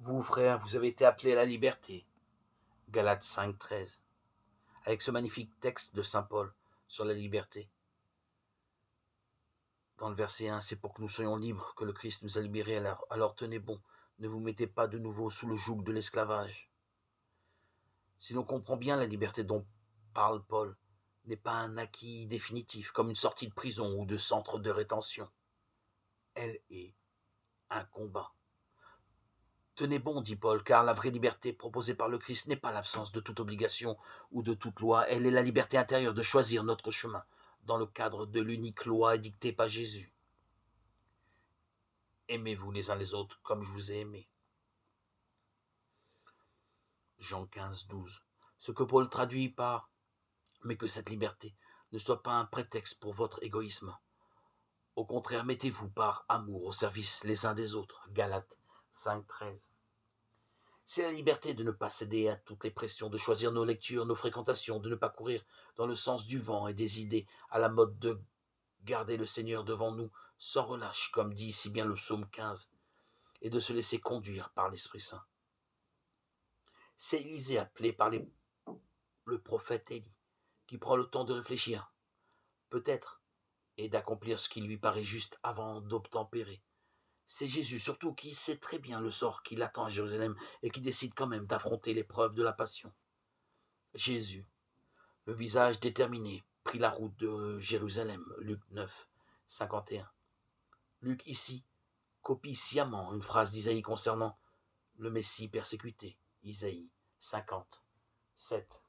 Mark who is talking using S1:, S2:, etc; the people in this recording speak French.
S1: Vous, frères, vous avez été appelés à la liberté. Galates 5, 13. Avec ce magnifique texte de saint Paul sur la liberté. Dans le verset 1, c'est pour que nous soyons libres que le Christ nous a libérés. Alors tenez bon, ne vous mettez pas de nouveau sous le joug de l'esclavage. Si l'on comprend bien la liberté dont parle Paul, n'est pas un acquis définitif, comme une sortie de prison ou de centre de rétention. Elle est un combat. Tenez bon, dit Paul, car la vraie liberté proposée par le Christ n'est pas l'absence de toute obligation ou de toute loi, elle est la liberté intérieure de choisir notre chemin, dans le cadre de l'unique loi édictée par Jésus. Aimez-vous les uns les autres comme je vous ai aimé. Jean 15, 12. Ce que Paul traduit par « mais que cette liberté ne soit pas un prétexte pour votre égoïsme. Au contraire, mettez-vous par amour au service les uns des autres. » Galates 5, 13. C'est la liberté de ne pas céder à toutes les pressions, de choisir nos lectures, nos fréquentations, de ne pas courir dans le sens du vent et des idées, à la mode de garder le Seigneur devant nous sans relâche, comme dit si bien le psaume 15, et de se laisser conduire par l'Esprit Saint. C'est Élisée appelé par le prophète Élie, qui prend le temps de réfléchir, peut-être, et d'accomplir ce qui lui paraît juste avant d'obtempérer. C'est Jésus surtout qui sait très bien le sort qui l'attend à Jérusalem et qui décide quand même d'affronter l'épreuve de la passion. Jésus, le visage déterminé, prit la route de Jérusalem, Luc 9, 51. Luc ici copie sciemment une phrase d'Isaïe concernant le Messie persécuté, Isaïe 50, 7.